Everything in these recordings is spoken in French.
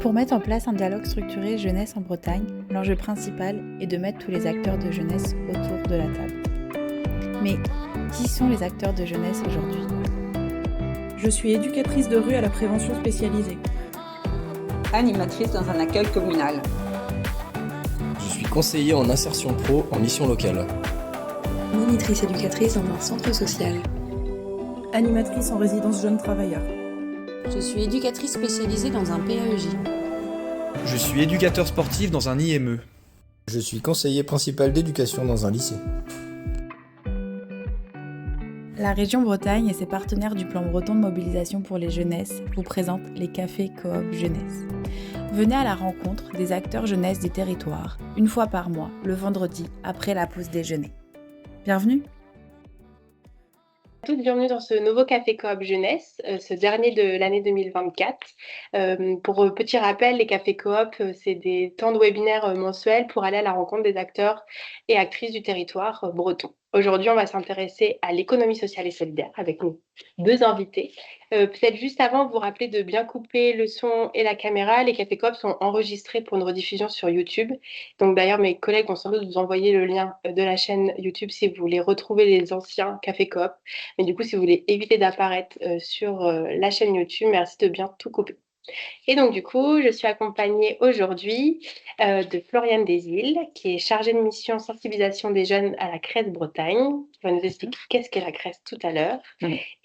Pour mettre en place un dialogue structuré jeunesse en Bretagne, l'enjeu principal est de mettre tous les acteurs de jeunesse autour de la table. Mais qui sont les acteurs de jeunesse aujourd'hui ? Je suis éducatrice de rue à la prévention spécialisée. Animatrice dans un accueil communal. Je suis conseiller en insertion pro en mission locale. Monitrice éducatrice dans un centre social. Animatrice en résidence jeunes travailleurs. Je suis éducatrice spécialisée dans un PAEJ. Je suis éducateur sportif dans un IME. Je suis conseiller principal d'éducation dans un lycée. La région Bretagne et ses partenaires du plan breton de mobilisation pour les jeunesses vous présentent les cafés coop jeunesse. Venez à la rencontre des acteurs jeunesse des territoires, une fois par mois, le vendredi, après la pause déjeuner. Bienvenue! Toutes bienvenue dans ce nouveau Café Coop Jeunesse, ce dernier de l'année 2024. Pour petit rappel, les cafés coop, c'est des temps de webinaires mensuels pour aller à la rencontre des acteurs et actrices du territoire breton. Aujourd'hui, on va s'intéresser à l'économie sociale et solidaire avec nos deux invités. Peut-être juste avant, vous rappeler de bien couper le son et la caméra. Les cafés coop sont enregistrés pour une rediffusion sur YouTube. Donc d'ailleurs, mes collègues vont sans doute vous envoyer le lien de la chaîne YouTube si vous voulez retrouver les anciens cafés coop. Mais du coup, si vous voulez éviter d'apparaître sur la chaîne YouTube, merci de bien tout couper. Et donc, du coup, je suis accompagnée aujourd'hui de Floriane Desilles, qui est chargée de mission sensibilisation des jeunes à la Crèce Bretagne, qui va nous expliquer qu'est-ce qu'est la Crèce tout à l'heure,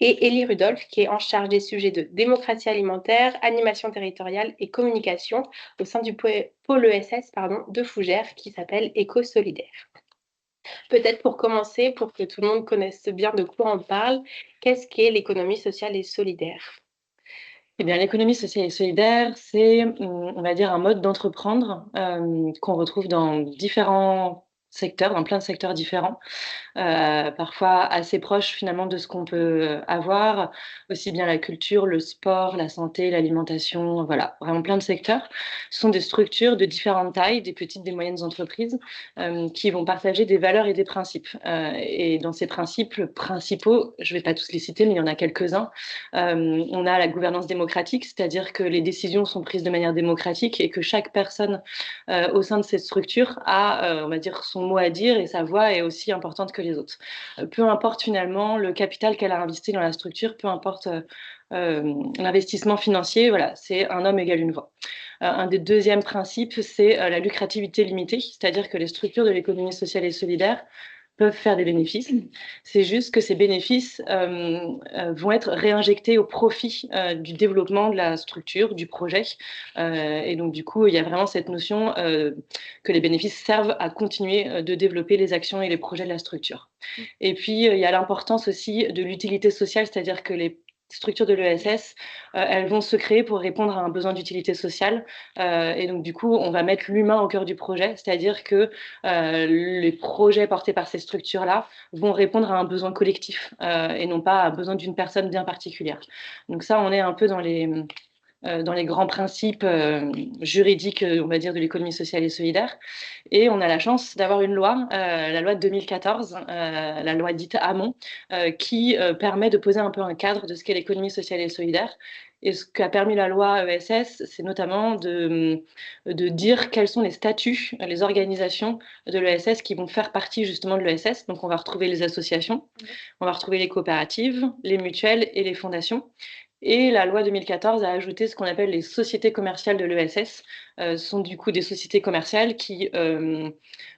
et Élie Rudolph, qui est en charge des sujets de démocratie alimentaire, animation territoriale et communication au sein du pôle ESS de Fougères, qui s'appelle Éco-Solidaire. Peut-être pour commencer, pour que tout le monde connaisse bien de quoi on parle, qu'est-ce qu'est l'économie sociale et solidaire ? Eh bien, l'économie sociale et solidaire, c'est, on va dire, un mode d'entreprendre qu'on retrouve dans différents secteurs, dans plein de secteurs différents, parfois assez proches finalement de ce qu'on peut avoir, aussi bien la culture, le sport, la santé, l'alimentation, voilà, vraiment plein de secteurs. Ce sont des structures de différentes tailles, des petites, des moyennes entreprises, qui vont partager des valeurs et des principes. Et dans ces principes principaux, je ne vais pas tous les citer, mais il y en a quelques-uns. On a la gouvernance démocratique, c'est-à-dire que les décisions sont prises de manière démocratique et que chaque personne au sein de cette structure a, on va dire, son mot à dire et sa voix est aussi importante que les autres. Peu importe finalement le capital qu'elle a investi dans la structure, peu importe l'investissement financier, voilà, c'est un homme égale une voix. Un des deuxièmes principes, c'est la lucrativité limitée, c'est-à-dire que les structures de l'économie sociale et solidaire peuvent faire des bénéfices. C'est juste que ces bénéfices vont être réinjectés au profit du développement de la structure, du projet. Et donc, du coup, il y a vraiment cette notion que les bénéfices servent à continuer de développer les actions et les projets de la structure. Et puis, il y a l'importance aussi de l'utilité sociale, c'est-à-dire que les structures de l'ESS, elles vont se créer pour répondre à un besoin d'utilité sociale. Et donc, du coup, on va mettre l'humain au cœur du projet, c'est-à-dire que les projets portés par ces structures-là vont répondre à un besoin collectif et non pas à un besoin d'une personne bien particulière. Donc ça, on est un peu dans les grands principes juridiques, on va dire, de l'économie sociale et solidaire. Et on a la chance d'avoir une loi, la loi de 2014, la loi dite Hamon, qui permet de poser un peu un cadre de ce qu'est l'économie sociale et solidaire. Et ce qu'a permis la loi ESS, c'est notamment de dire quels sont les statuts, les organisations de l'ESS qui vont faire partie justement de l'ESS. Donc on va retrouver les associations, on va retrouver les coopératives, les mutuelles et les fondations. Et la loi 2014 a ajouté ce qu'on appelle les sociétés commerciales de l'ESS. Ce sont du coup des sociétés commerciales qui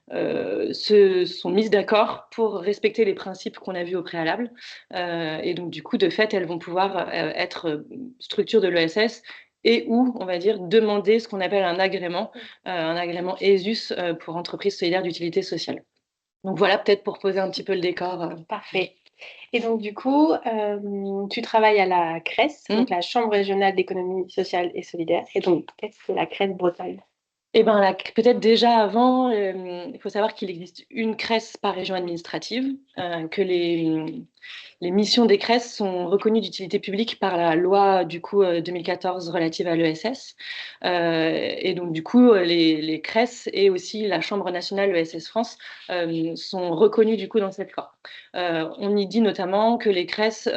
se sont mises d'accord pour respecter les principes qu'on a vus au préalable. Et donc du coup, de fait, elles vont pouvoir être structures de l'ESS et où, on va dire, demander ce qu'on appelle un agrément ESUS pour entreprise solidaire d'utilité sociale. Donc voilà, peut-être pour poser un petit peu le décor. Parfait. Et donc, du coup, tu travailles à la Crèce, donc la Chambre régionale d'économie sociale et solidaire. Et donc, qu'est-ce que la Crèce Bretagne ? Eh ben, peut-être déjà avant, il faut savoir qu'il existe une Crèce par région administrative, que les missions des Crèces sont reconnues d'utilité publique par la loi du coup 2014 relative à l'ESS. Et donc du coup, les Crèces et aussi la Chambre nationale ESS France sont reconnues du coup dans cette loi. On y dit notamment que les Crèces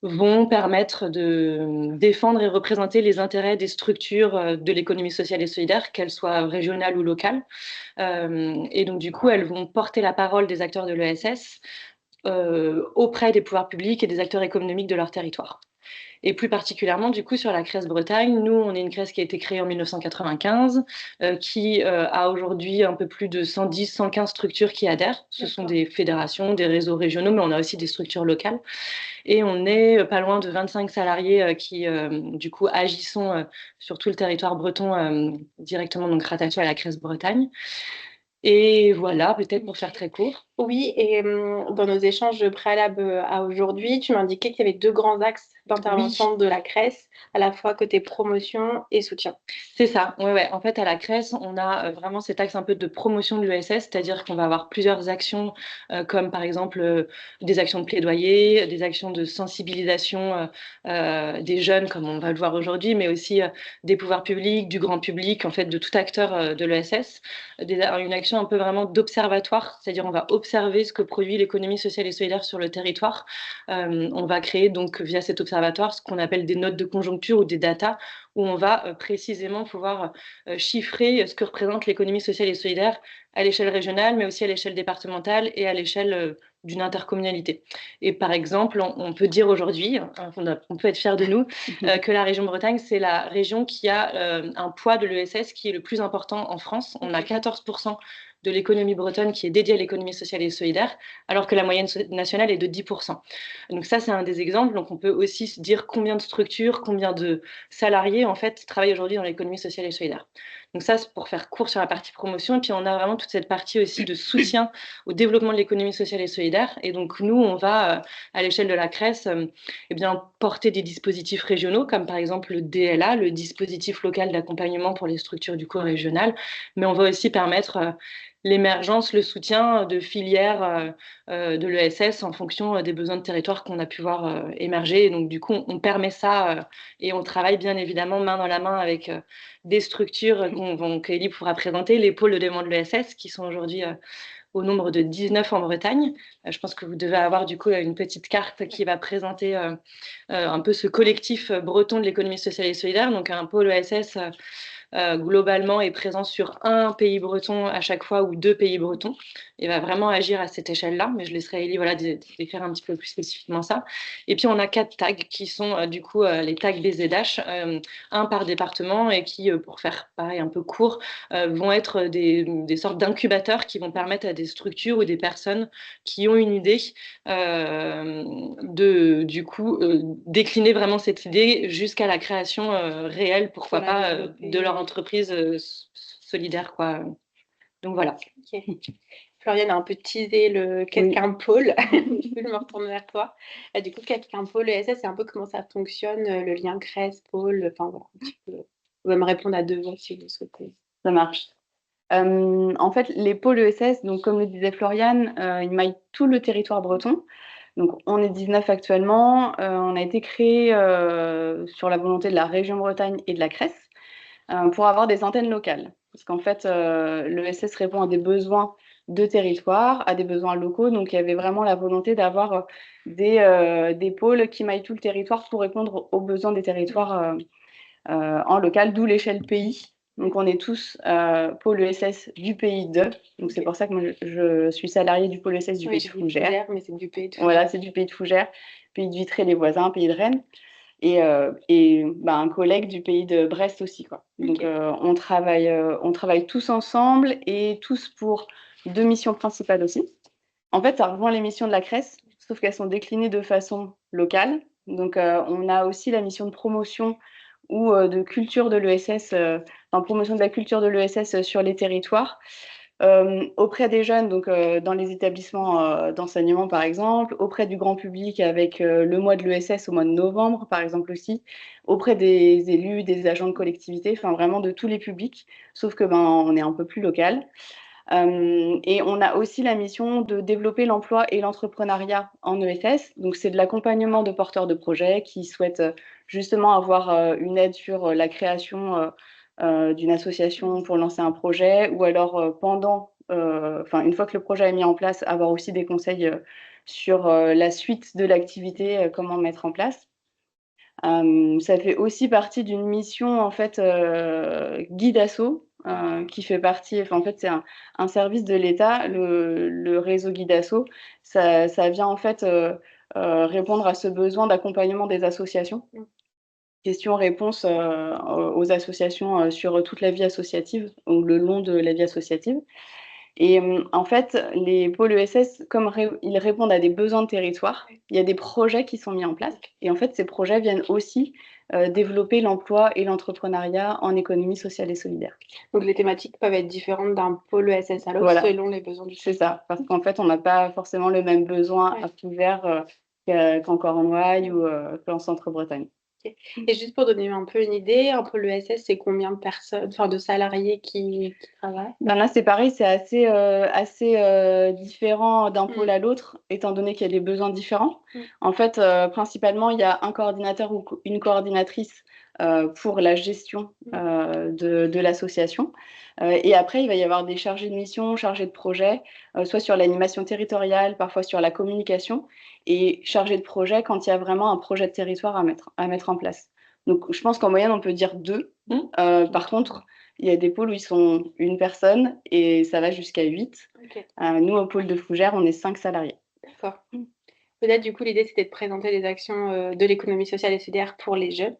vont permettre de défendre et représenter les intérêts des structures de l'économie sociale et solidaire, qu'elles soient régionales ou locales. Et donc, du coup, elles vont porter la parole des acteurs de l'ESS auprès des pouvoirs publics et des acteurs économiques de leur territoire. Et plus particulièrement, du coup, sur la Crèce Bretagne, nous, on est une Crèce qui a été créée en 1995, qui a aujourd'hui un peu plus de 110, 115 structures qui adhèrent. Ce sont des fédérations, des réseaux régionaux, mais on a aussi des structures locales. Et on est pas loin de 25 salariés qui, du coup, agissons sur tout le territoire breton, directement donc rattachés à la Crèce Bretagne. Et voilà, peut-être pour faire très court. Oui, et dans nos échanges préalables à aujourd'hui, tu m'indiquais qu'il y avait deux grands axes d'intervention de la Crèce, à la fois côté promotion et soutien. C'est ça, ouais. En fait, à la Crèce, on a vraiment cet axe un peu de promotion de l'ESS, c'est-à-dire qu'on va avoir plusieurs actions, comme par exemple des actions de plaidoyer, des actions de sensibilisation des jeunes, comme on va le voir aujourd'hui, mais aussi des pouvoirs publics, du grand public, en fait, de tout acteur de l'ESS. Une action un peu vraiment d'observatoire, c'est-à-dire on va observer ce que produit l'économie sociale et solidaire sur le territoire. On va créer donc via cet observatoire ce qu'on appelle des notes de conjoncture ou des data, où on va précisément pouvoir chiffrer ce que représente l'économie sociale et solidaire à l'échelle régionale, mais aussi à l'échelle départementale et à l'échelle d'une intercommunalité. Et par exemple, on peut dire aujourd'hui, on peut être fier de nous, que la région Bretagne, c'est la région qui a un poids de l'ESS qui est le plus important en France. On a 14% de l'économie bretonne qui est dédiée à l'économie sociale et solidaire, alors que la moyenne nationale est de 10%. Donc ça, c'est un des exemples. Donc on peut aussi se dire combien de structures, combien de salariés, en fait, travaillent aujourd'hui dans l'économie sociale et solidaire. Donc ça, c'est pour faire court sur la partie promotion. Et puis, on a vraiment toute cette partie aussi de soutien au développement de l'économie sociale et solidaire. Et donc, nous, on va, à l'échelle de la Crèce, porter des dispositifs régionaux, comme par exemple le DLA, le dispositif local d'accompagnement pour les structures du corps régional. Mais on va aussi permettre l'émergence, le soutien de filières de l'ESS en fonction des besoins de territoire qu'on a pu voir émerger. Et donc, du coup, on permet ça et on travaille bien évidemment main dans la main avec des structures qu'Elie pourra présenter, les pôles de développement de l'ESS, qui sont aujourd'hui au nombre de 19 en Bretagne. Je pense que vous devez avoir du coup une petite carte qui va présenter un peu ce collectif breton de l'économie sociale et solidaire. Donc, un pôle ESS globalement est présent sur un pays breton à chaque fois ou deux pays bretons et va vraiment agir à cette échelle-là. Mais je laisserai Elie décrire un petit peu plus spécifiquement ça. Et puis, on a 4 tags qui sont du coup les tags BZH, un par département et qui, pour faire pareil un peu court, vont être des sortes d'incubateurs qui vont permettre à des structures ou des personnes qui ont une idée de du coup décliner vraiment cette idée jusqu'à la création réelle, pourquoi pas, de leur entreprise solidaire, quoi. Donc voilà. Okay. Floriane a un peu teasé le quelqu'un pôle. Je me retourne vers toi. Du coup, quelqu'un pôle ESS, c'est un peu comment ça fonctionne, le lien Crèce, pôle. Enfin voilà, un petit peu. Vous pouvez me répondre à deux si vous souhaitez. Ça marche. En fait, les pôles ESS, donc comme le disait Floriane, ils maillent tout le territoire breton. Donc, on est 19 actuellement. On a été créé sur la volonté de la région Bretagne et de la Crèce pour avoir des antennes locales. Parce qu'en fait, l'ESS répond à des besoins de territoire, à des besoins locaux. Donc, il y avait vraiment la volonté d'avoir des pôles qui maillent tout le territoire pour répondre aux besoins des territoires en local, d'où l'échelle pays. Donc, on est tous pôle ESS du pays de. Donc, c'est pour ça que moi, je suis salariée du pôle ESS du pays de Fougères. Mais c'est du pays de Fougères. Voilà, c'est du pays de Fougères, pays de Vitré, les voisins, pays de Rennes. Et un collègue du pays de Brest aussi, quoi. Donc, on travaille tous ensemble et tous pour 2 missions principales aussi. En fait, ça rejoint les missions de la Crèce, sauf qu'elles sont déclinées de façon locale. Donc, on a aussi la mission de promotion ou de culture de l'ESS, promotion de la culture de l'ESS sur les territoires, auprès des jeunes, donc dans les établissements d'enseignement par exemple, auprès du grand public avec le mois de l'ESS au mois de novembre par exemple aussi, auprès des élus, des agents de collectivité, enfin vraiment de tous les publics, sauf que on est un peu plus local. Et on a aussi la mission de développer l'emploi et l'entrepreneuriat en ESS. Donc, c'est de l'accompagnement de porteurs de projets qui souhaitent justement avoir une aide sur la création d'une association pour lancer un projet, ou alors une fois que le projet est mis en place, avoir aussi des conseils sur la suite de l'activité, comment mettre en place. Ça fait aussi partie d'une mission en fait guide asso qui fait partie, enfin en fait c'est un service de l'État, le réseau guide asso, ça vient en fait répondre à ce besoin d'accompagnement des associations. Questions-réponses aux associations sur toute la vie associative ou le long de la vie associative. Et en fait, les pôles ESS, comme ils répondent à des besoins de territoire, il y a des projets qui sont mis en place. Et en fait, ces projets viennent aussi développer l'emploi et l'entrepreneuriat en économie sociale et solidaire. Donc les thématiques peuvent être différentes d'un pôle ESS à l'autre selon les besoins du C'est ça, parce qu'en fait, on n'a pas forcément le même besoin à Plouvert qu'en Cornouailles ou qu'en Centre-Bretagne. Et juste pour donner un peu une idée, un pôle ESS, c'est combien de personnes, enfin de salariés qui travaillent? Ben là, c'est pareil, c'est assez différent d'un pôle à l'autre, étant donné qu'il y a des besoins différents. En fait, principalement, il y a un coordinateur ou une coordinatrice pour la gestion de l'association. Et après, il va y avoir des chargés de mission, chargés de projet, soit sur l'animation territoriale, parfois sur la communication, et chargés de projet quand il y a vraiment un projet de territoire à mettre en place. Donc, je pense qu'en moyenne, on peut dire 2. Par contre, il y a des pôles où ils sont une personne et ça va jusqu'à 8. Nous, au pôle de Fougères, on est 5 salariés. D'accord. Peut-être, du coup, l'idée, c'était de présenter les actions de l'économie sociale et solidaire pour les jeunes.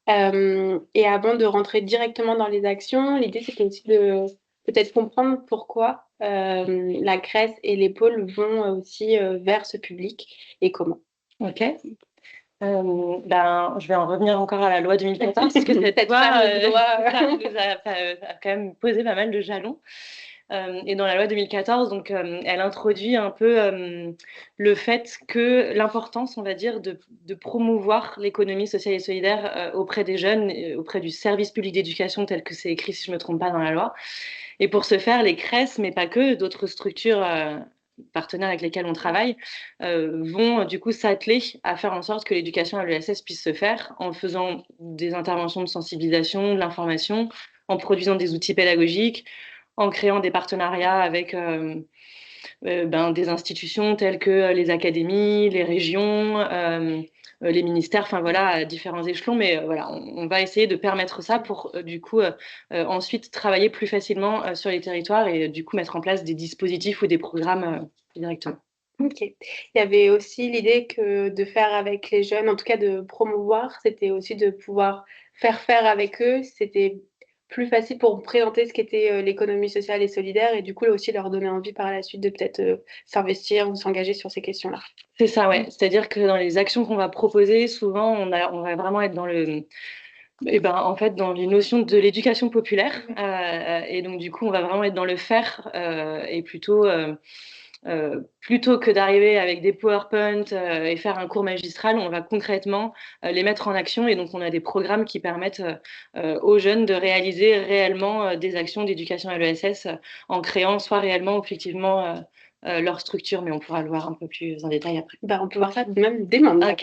Et avant de rentrer directement dans les actions, l'idée, c'était aussi de peut-être comprendre pourquoi la CRES et les pôles vont aussi vers ce public et comment. Ok. Je vais en revenir encore à la loi 2014 parce que cette loi nous a quand même posé pas mal de jalons. Et dans la loi 2014, donc, elle introduit un peu le fait que l'importance, on va dire, de promouvoir l'économie sociale et solidaire auprès des jeunes, auprès du service public d'éducation tel que c'est écrit, si je ne me trompe pas, dans la loi. Et pour ce faire, les CRES, mais pas que, d'autres structures partenaires avec lesquels on travaille, vont du coup s'atteler à faire en sorte que l'éducation à l'ESS puisse se faire en faisant des interventions de sensibilisation, de l'information, en produisant des outils pédagogiques, en créant des partenariats avec des institutions telles que les académies, les régions, les ministères, enfin voilà, à différents échelons. Mais voilà, on va essayer de permettre ça pour du coup ensuite travailler plus facilement sur les territoires et du coup mettre en place des dispositifs ou des programmes directement. Ok. Il y avait aussi l'idée que de faire avec les jeunes, en tout cas de promouvoir, c'était aussi de pouvoir faire avec eux. C'était plus facile pour présenter ce qu'était l'économie sociale et solidaire et du coup aussi leur donner envie par la suite de peut-être s'investir ou s'engager sur ces questions-là. C'est ça, ouais. C'est-à-dire que dans les actions qu'on va proposer, souvent on va vraiment être dans en fait, dans les notions de l'éducation populaire. Et donc du coup, on va vraiment être dans le faire et plutôt que d'arriver avec des PowerPoint et faire un cours magistral, on va concrètement les mettre en action. Et donc, on a des programmes qui permettent aux jeunes de réaliser réellement des actions d'éducation à l'ESS en créant soit réellement ou fictivement leur structure, mais on pourra le voir un peu plus en détail après. On peut voir ça même dès maintenant.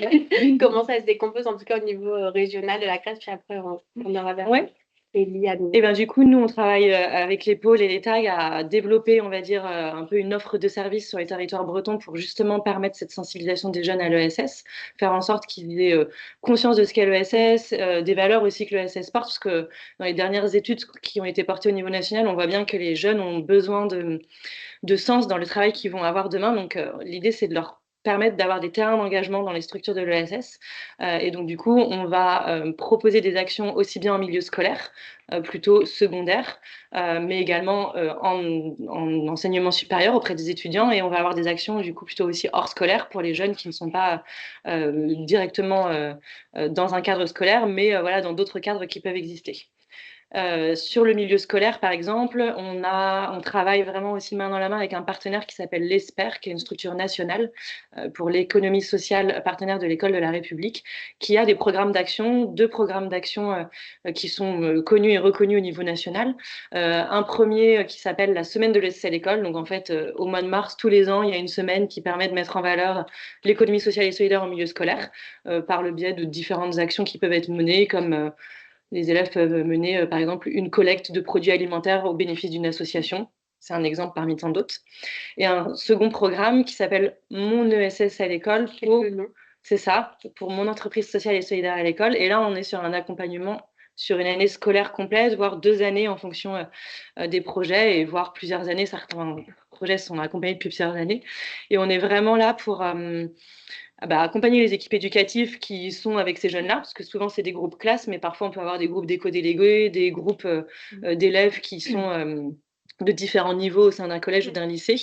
Comment ça se décompose, en tout cas au niveau régional de la CRES, puis après on aura vers Élie à nous. Et du coup, nous, on travaille avec les pôles et les tags à développer, on va dire, un peu une offre de services sur les territoires bretons pour justement permettre cette sensibilisation des jeunes à l'ESS, faire en sorte qu'ils aient conscience de ce qu'est l'ESS, des valeurs aussi que l'ESS porte, parce que dans les dernières études qui ont été portées au niveau national, on voit bien que les jeunes ont besoin de sens dans le travail qu'ils vont avoir demain. Donc, l'idée, c'est de leur permettre d'avoir des terrains d'engagement dans les structures de l'ESS. Et donc, du coup, on va proposer des actions aussi bien en milieu scolaire, plutôt secondaire, mais également en enseignement supérieur auprès des étudiants. Et on va avoir des actions, du coup, plutôt aussi hors scolaire pour les jeunes qui ne sont pas directement dans un cadre scolaire, mais dans d'autres cadres qui peuvent exister. Sur le milieu scolaire, par exemple, on travaille vraiment aussi main dans la main avec un partenaire qui s'appelle l'ESPER, qui est une structure nationale pour l'économie sociale partenaire de l'École de la République, qui a deux programmes d'action qui sont connus et reconnus au niveau national. Un premier qui s'appelle la semaine de l'ESS à l'école. Donc en fait, au mois de mars, tous les ans, il y a une semaine qui permet de mettre en valeur l'économie sociale et solidaire en milieu scolaire par le biais de différentes actions qui peuvent être menées comme les élèves peuvent mener, par exemple, une collecte de produits alimentaires au bénéfice d'une association. C'est un exemple parmi tant d'autres. Et un second programme qui s'appelle Mon ESS à l'école. C'est ça, pour mon entreprise sociale et solidaire à l'école. Et là, on est sur un accompagnement sur une année scolaire complète, voire 2 années en fonction des projets, et voire plusieurs années. Certains projets sont accompagnés depuis plusieurs années. Et on est vraiment là pour accompagner les équipes éducatives qui sont avec ces jeunes-là, parce que souvent c'est des groupes classes, mais parfois on peut avoir des groupes d'éco-délégués, des groupes d'élèves qui sont de différents niveaux au sein d'un collège ou d'un lycée.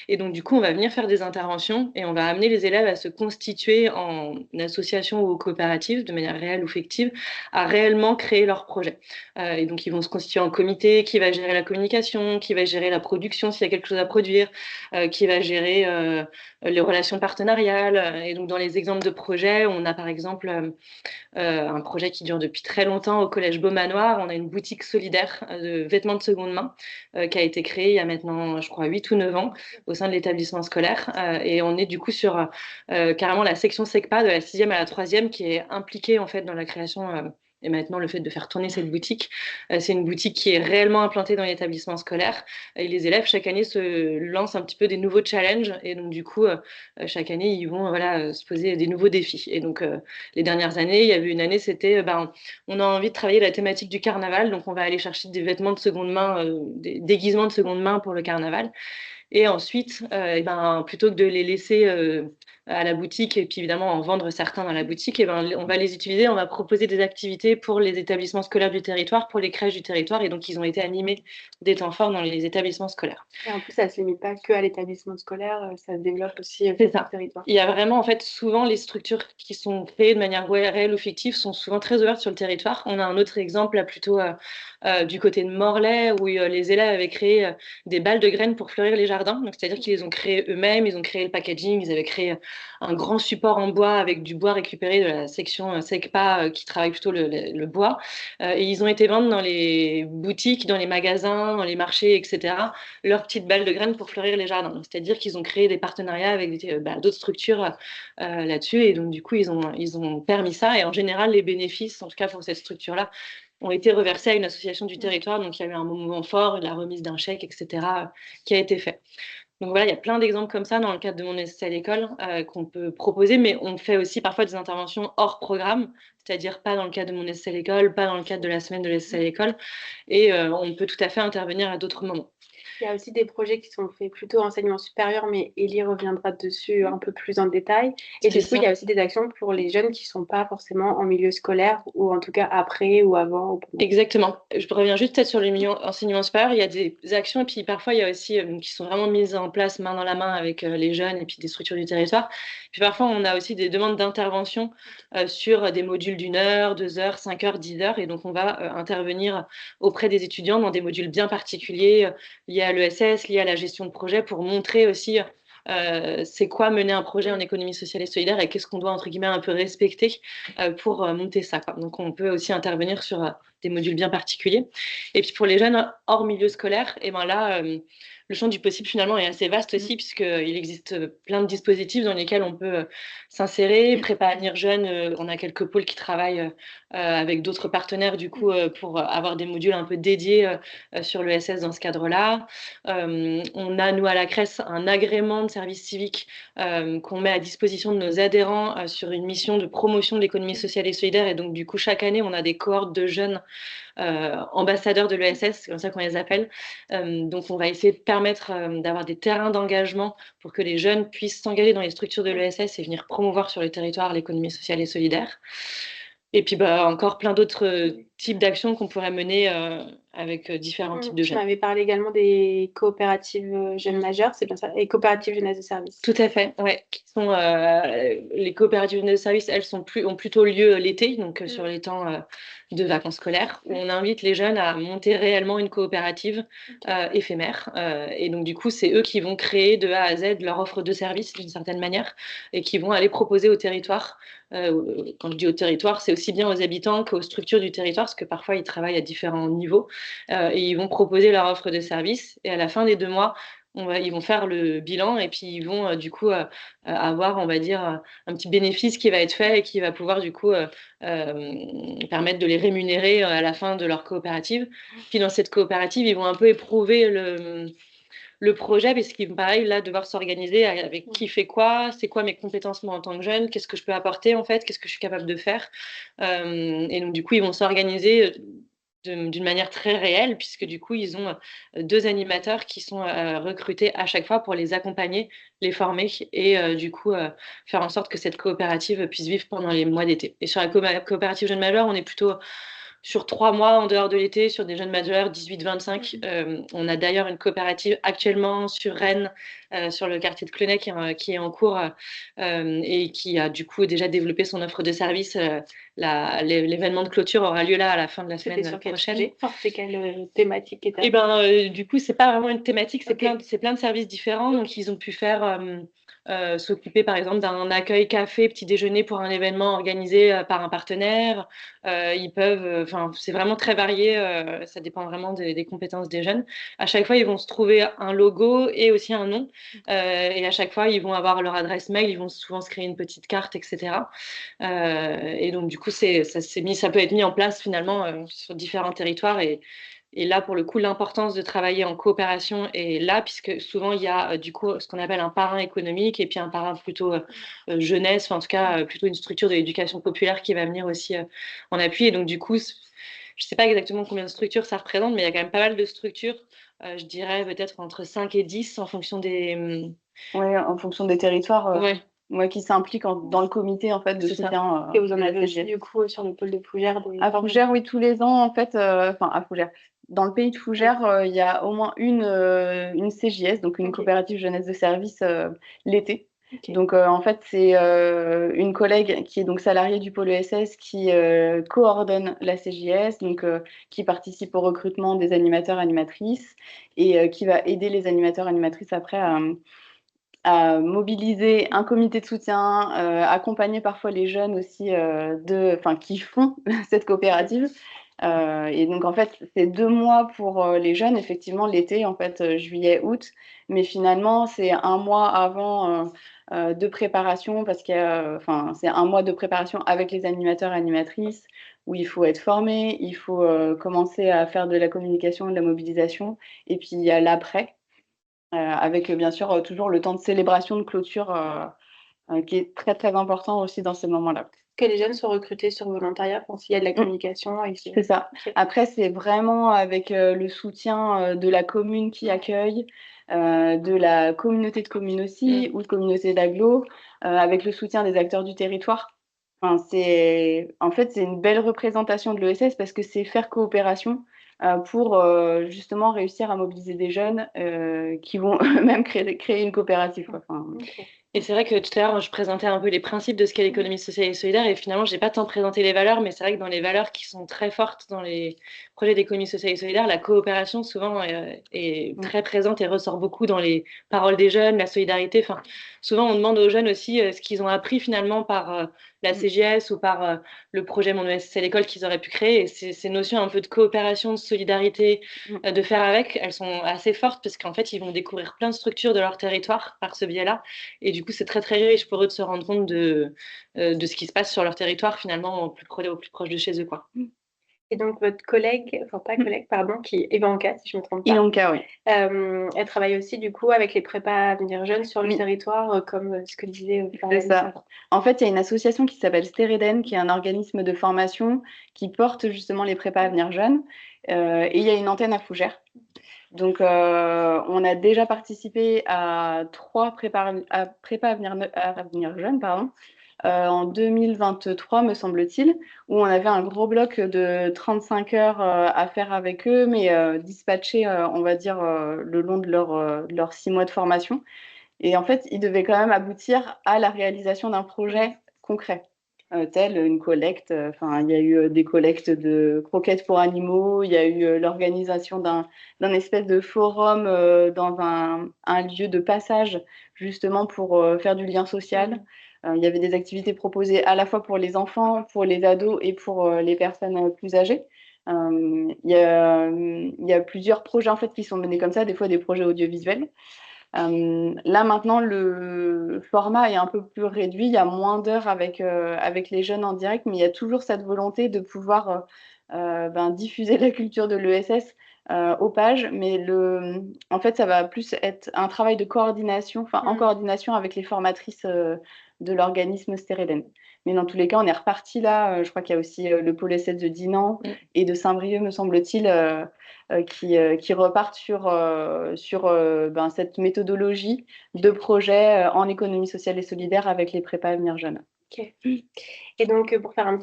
Et donc, du coup, on va venir faire des interventions et on va amener les élèves à se constituer en association ou coopérative, de manière réelle ou fictive, à réellement créer leur projet. Et donc, ils vont se constituer en comité, qui va gérer la communication, qui va gérer la production s'il y a quelque chose à produire, qui va gérer les relations partenariales. Et donc, dans les exemples de projets, on a par exemple un projet qui dure depuis très longtemps au collège Beaumanoir. On a une boutique solidaire de vêtements de seconde main qui a été créée il y a maintenant, je crois, 8 ou 9 ans au sein de l'établissement scolaire. Et on est du coup sur carrément la section SECPA de la 6e à la 3e qui est impliquée en fait dans la création et maintenant le fait de faire tourner cette boutique. C'est une boutique qui est réellement implantée dans l'établissement scolaire et les élèves chaque année se lancent un petit peu des nouveaux challenges et donc du coup chaque année ils vont se poser des nouveaux défis. Et donc les dernières années, il y avait une année c'était on a envie de travailler la thématique du carnaval, donc on va aller chercher des vêtements de seconde main, des déguisements de seconde main pour le carnaval. Et ensuite, plutôt que de les laisser à la boutique et puis évidemment en vendre certains dans la boutique, on va les utiliser, on va proposer des activités pour les établissements scolaires du territoire, pour les crèches du territoire, et donc ils ont été animés des temps forts dans les établissements scolaires. Et en plus, ça ne se limite pas que à l'établissement scolaire, ça se développe aussi sur le territoire. Il y a vraiment, en fait, souvent les structures qui sont créées de manière réelle ou fictive sont souvent très ouvertes sur le territoire. On a un autre exemple là plutôt du côté de Morlaix où les élèves avaient créé des balles de graines pour fleurir les jardins. Donc c'est-à-dire qu'ils les ont créées eux-mêmes, ils ont créé le packaging, ils avaient créé un grand support en bois avec du bois récupéré de la section SECPA qui travaille plutôt le bois. Et ils ont été vendre dans les boutiques, dans les magasins, dans les marchés, etc., leurs petites balles de graines pour fleurir les jardins. Donc, c'est-à-dire qu'ils ont créé des partenariats avec d'autres structures là-dessus. Et donc, du coup, ils ont permis ça. Et en général, les bénéfices, en tout cas pour cette structure-là, ont été reversés à une association du territoire. Donc, il y a eu un mouvement fort, la remise d'un chèque, etc., qui a été fait. Donc voilà, il y a plein d'exemples comme ça dans le cadre de mon ESS à l'école qu'on peut proposer, mais on fait aussi parfois des interventions hors programme, c'est-à-dire pas dans le cadre de mon ESS à l'école, pas dans le cadre de la semaine de l'ESS à l'école, et on peut tout à fait intervenir à d'autres moments. Il y a aussi des projets qui sont faits plutôt enseignement supérieur, mais Élie reviendra dessus un peu plus en détail. Et du coup, il y a aussi des actions pour les jeunes qui ne sont pas forcément en milieu scolaire, ou en tout cas après ou avant. Ou pendant. Exactement. Je reviens juste peut-être sur le milieu enseignement supérieur. Il y a des actions, et puis parfois, il y a aussi qui sont vraiment mises en place main dans la main avec les jeunes et puis des structures du territoire. Puis parfois, on a aussi des demandes d'intervention sur des modules d'1 heure, 2 heures, 5 heures, 10 heures. Et donc, on va intervenir auprès des étudiants dans des modules bien particuliers liés à l'ESS, liés à la gestion de projet, pour montrer aussi c'est quoi mener un projet en économie sociale et solidaire et qu'est-ce qu'on doit, entre guillemets, un peu respecter pour monter ça, quoi. Donc, on peut aussi intervenir sur des modules bien particuliers. Et puis, pour les jeunes hors milieu scolaire, et là, le champ du possible, finalement, est assez vaste aussi, puisqu'il existe plein de dispositifs dans lesquels on peut s'insérer, préparer jeunes. On a quelques pôles qui travaillent avec d'autres partenaires, du coup, pour avoir des modules un peu dédiés sur l'ESS dans ce cadre-là. On a, nous, à la CRES, un agrément de service civique qu'on met à disposition de nos adhérents sur une mission de promotion de l'économie sociale et solidaire. Et donc, du coup, chaque année, on a des cohortes de jeunes ambassadeurs de l'ESS, c'est comme ça qu'on les appelle. Donc, on va essayer de permettre d'avoir des terrains d'engagement pour que les jeunes puissent s'engager dans les structures de l'ESS et venir promouvoir sur le territoire l'économie sociale et solidaire. Et puis, encore plein d'autres types d'actions qu'on pourrait mener avec différents types de jeunes. Tu m'avais parlé également des coopératives jeunes majeurs, c'est bien ça, et coopératives jeunesse de service. Tout à fait, ouais. Qui sont, les coopératives jeunesse de service, elles ont plutôt lieu l'été, donc sur les temps de vacances scolaires, où on invite les jeunes à monter réellement une coopérative éphémère. Et donc, du coup, c'est eux qui vont créer de A à Z leur offre de service d'une certaine manière et qui vont aller proposer au territoire. Quand je dis au territoire, c'est aussi bien aux habitants qu'aux structures du territoire, parce que parfois, ils travaillent à différents niveaux. Et ils vont proposer leur offre de service. Et à la fin des 2 mois, ils vont faire le bilan et puis ils vont du coup avoir, on va dire, un petit bénéfice qui va être fait et qui va pouvoir du coup permettre de les rémunérer à la fin de leur coopérative. Puis dans cette coopérative, ils vont un peu éprouver le projet, puisqu'ils vont pareil là devoir s'organiser avec qui fait quoi, c'est quoi mes compétences moi en tant que jeune, qu'est-ce que je peux apporter en fait, qu'est-ce que je suis capable de faire. Et donc du coup, ils vont s'organiser d'une manière très réelle, puisque du coup, ils ont 2 animateurs qui sont recrutés à chaque fois pour les accompagner, les former et du coup, faire en sorte que cette coopérative puisse vivre pendant les mois d'été. Et sur la coopérative jeunes majeurs, on est plutôt sur 3 mois en dehors de l'été, sur des jeunes majeurs 18-25. On a d'ailleurs une coopérative actuellement sur Rennes, sur le quartier de Clenay qui est en cours et qui a du coup déjà développé son offre de service. L'événement de clôture aura lieu là à la fin de la semaine prochaine. C'est quelle thématique est-elle? Et ben, du coup, c'est pas vraiment une thématique, c'est plein de services différents. Donc, ils ont pu faire s'occuper, par exemple, d'un accueil café, petit déjeuner pour un événement organisé par un partenaire. Ils peuvent, enfin, c'est vraiment très varié. Ça dépend vraiment des compétences des jeunes. À chaque fois, ils vont se trouver un logo et aussi un nom. Et à chaque fois, ils vont avoir leur adresse mail. Ils vont souvent se créer une petite carte, etc. Et donc, du coup, ça peut être mis en place finalement sur différents territoires. Et là, pour le coup, l'importance de travailler en coopération est là, puisque souvent, il y a du coup ce qu'on appelle un parrain économique et puis un parrain plutôt jeunesse, enfin, en tout cas, plutôt une structure de l'éducation populaire qui va venir aussi en appui. Et donc, du coup, je ne sais pas exactement combien de structures ça représente, mais il y a quand même pas mal de structures, je dirais peut-être entre 5 et 10 en fonction des... Ouais, en fonction des territoires. Ouais. Qui s'impliquent dans le comité en fait de soutien. Et vous en avez aussi du coup sur le pôle de Fougères. À Fougères, oui, tous les ans en fait, enfin à Fougères. Dans le pays de Fougères, il y a au moins une CJS, donc une coopérative jeunesse de service l'été. Donc en fait, c'est une collègue qui est donc salariée du pôle ESS qui coordonne la CJS, donc qui participe au recrutement des animateurs animatrices et qui va aider les animateurs animatrices après à mobiliser un comité de soutien, accompagner parfois les jeunes aussi qui font cette coopérative. Et donc en fait, c'est 2 mois pour les jeunes, effectivement l'été, en fait juillet, août, mais finalement c'est 1 mois avant de préparation parce que c'est 1 mois de préparation avec les animateurs animatrices où il faut être formé, il faut commencer à faire de la communication, de la mobilisation, et puis il y a l'après. Avec bien sûr toujours le temps de célébration de clôture qui est très très important aussi dans ces moments-là. Que les jeunes soient recrutés sur volontariat, s'il y a de la communication. C'est ça. Après, c'est vraiment avec le soutien de la commune qui accueille, de la communauté de communes aussi, ou de communauté d'agglo, avec le soutien des acteurs du territoire. En fait, c'est une belle représentation de l'ESS parce que c'est faire coopération pour justement réussir à mobiliser des jeunes qui vont eux-mêmes créer une coopérative, quoi. Et c'est vrai que tout à l'heure, je présentais un peu les principes de ce qu'est l'économie sociale et solidaire, et finalement, je n'ai pas tant présenté les valeurs, mais c'est vrai que dans les valeurs qui sont très fortes dans les projets d'économie sociale et solidaire, la coopération souvent est très présente et ressort beaucoup dans les paroles des jeunes, la solidarité. Enfin, souvent, on demande aux jeunes aussi ce qu'ils ont appris finalement par la CGS ou par le projet Mon ESS à l'école qu'ils auraient pu créer. Et ces notions un peu de coopération, de solidarité, de faire avec, elles sont assez fortes parce qu'en fait, ils vont découvrir plein de structures de leur territoire par ce biais-là. Et du coup, c'est très, très riche pour eux de se rendre compte de ce qui se passe sur leur territoire, finalement, au plus proche de chez eux, quoi. Et donc, votre collègue, qui est Ivanka, si je ne me trompe pas. Ivanka, oui. Elle travaille aussi, du coup, avec les prépas Avenir Jeunes sur le territoire, comme ce que disait C'est ça. En fait, il y a une association qui s'appelle Stéréden, qui est un organisme de formation qui porte justement les prépas Avenir Jeunes. Et il y a une antenne à Fougères. Donc, on a déjà participé à 3 prépas Avenir Jeunes, en 2023, me semble-t-il, où on avait un gros bloc de 35 heures à faire avec eux, mais dispatchés, on va dire, le long de leurs 6 mois de formation. Et en fait, ils devaient quand même aboutir à la réalisation d'un projet concret. Tel une collecte, il y a eu des collectes de croquettes pour animaux, il y a eu l'organisation d'un espèce de forum dans un lieu de passage, justement pour faire du lien social. Il y avait des activités proposées à la fois pour les enfants, pour les ados et pour les personnes plus âgées. Il y a plusieurs projets en fait, qui sont menés comme ça, des fois des projets audiovisuels. Là maintenant le format est un peu plus réduit, il y a moins d'heures avec les jeunes en direct, mais il y a toujours cette volonté de pouvoir diffuser la culture de l'ESS aux pages, mais en fait, ça va plus être un travail de coordination, en coordination avec les formatrices de l'organisme Stéréden. Mais dans tous les cas, on est reparti là. Je crois qu'il y a aussi le pôle SS de Dinan et de Saint-Brieuc, me semble-t-il, qui repartent sur cette méthodologie de projet en économie sociale et solidaire avec les prépas Avenir Jeunes. Ok. Et donc, pour faire un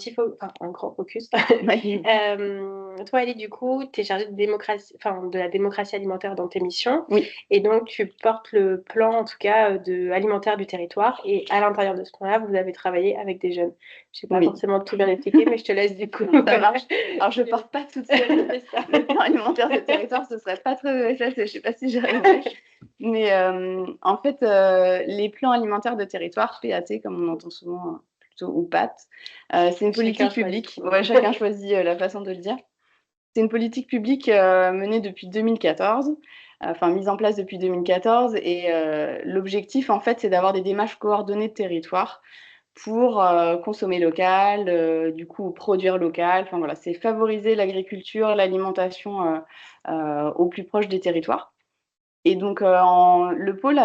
grand focus, toi, Ellie, du coup, tu es chargée de la démocratie alimentaire dans tes missions. Oui. Et donc, tu portes le plan, en tout cas, alimentaire du territoire. Et à l'intérieur de ce plan-là, vous avez travaillé avec des jeunes. Je ne sais pas forcément tout bien expliquer, mais je te laisse du coup. Ça marche. Alors, je ne porte pas toute seule le plan alimentaire du territoire, ce ne serait pas très... Je ne sais pas si j'arriverais. Mais en fait, les plans alimentaires de territoire, PAT, comme on entend souvent, plutôt, ou PAT, c'est une politique publique. Ouais, chacun choisit la façon de le dire. C'est une politique publique menée depuis 2014, mise en place depuis 2014. Et l'objectif, en fait, c'est d'avoir des démarches coordonnées de territoire pour consommer local, du coup produire local. Enfin, voilà, c'est favoriser l'agriculture, l'alimentation au plus proche des territoires. Et donc, le pôle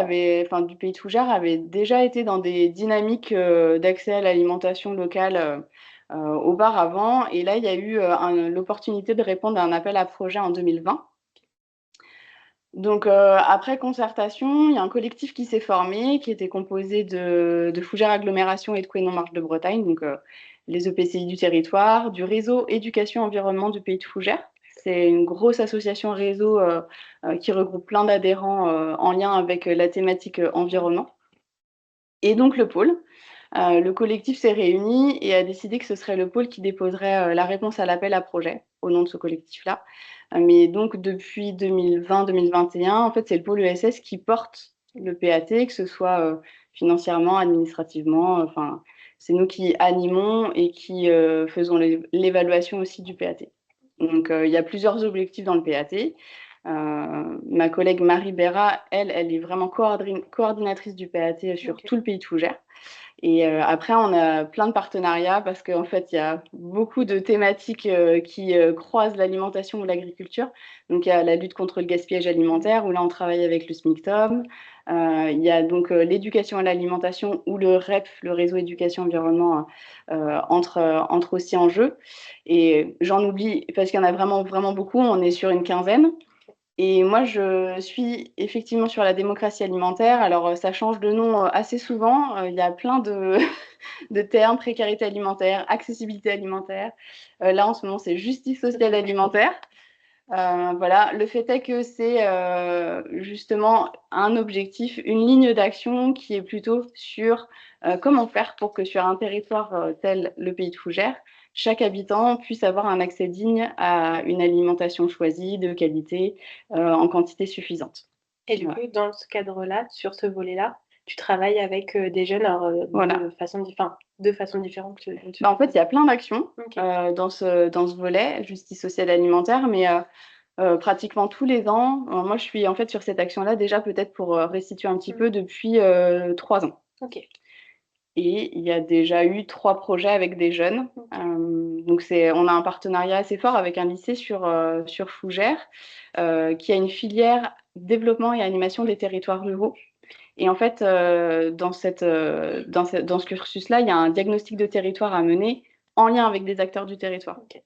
du Pays de Fougères avait déjà été dans des dynamiques d'accès à l'alimentation locale auparavant. Et là, il y a eu l'opportunité de répondre à un appel à projet en 2020. Donc, après concertation, il y a un collectif qui s'est formé, qui était composé de Fougères Agglomération et de Couesnon Marche de Bretagne, donc les EPCI du territoire, du réseau Éducation Environnement du Pays de Fougères. C'est une grosse association réseau qui regroupe plein d'adhérents en lien avec la thématique environnement. Et donc le pôle. Le collectif s'est réuni et a décidé que ce serait le pôle qui déposerait la réponse à l'appel à projet au nom de ce collectif-là. Mais donc depuis 2020-2021, en fait, c'est le pôle ESS qui porte le PAT, que ce soit financièrement, administrativement. C'est nous qui animons et qui faisons l'évaluation aussi du PAT. Donc, il y a plusieurs objectifs dans le PAT. Ma collègue Marie Béra, elle est vraiment coordinatrice du PAT sur tout le Pays de Fougères. Et après, on a plein de partenariats parce qu'en fait, il y a beaucoup de thématiques qui croisent l'alimentation ou l'agriculture. Donc, il y a la lutte contre le gaspillage alimentaire, où là, on travaille avec le SMICTOM. Il y a donc l'éducation à l'alimentation, où le REP, le réseau éducation environnement, entre aussi en jeu. Et j'en oublie parce qu'il y en a vraiment, vraiment beaucoup. On est sur une quinzaine. Et moi, je suis effectivement sur la démocratie alimentaire. Alors, ça change de nom assez souvent. Il y a plein de termes, précarité alimentaire, accessibilité alimentaire. Là, en ce moment, c'est justice sociale alimentaire. Voilà, le fait est que c'est justement un objectif, une ligne d'action qui est plutôt sur comment faire pour que sur un territoire tel le Pays de Fougères, chaque habitant puisse avoir un accès digne à une alimentation choisie, de qualité, en quantité suffisante. Et du coup, dans ce cadre-là, sur ce volet-là, tu travailles avec des jeunes de façon différente. En fait, il y a plein d'actions dans ce volet, justice sociale alimentaire, mais pratiquement tous les ans, moi je suis en fait sur cette action-là déjà peut-être pour restituer un petit peu depuis 3 ans. Ok. Et il y a déjà eu 3 projets avec des jeunes. Donc on a un partenariat assez fort avec un lycée sur Fougères qui a une filière développement et animation des territoires ruraux. Et en fait, dans ce cursus-là, il y a un diagnostic de territoire à mener en lien avec des acteurs du territoire. Okay.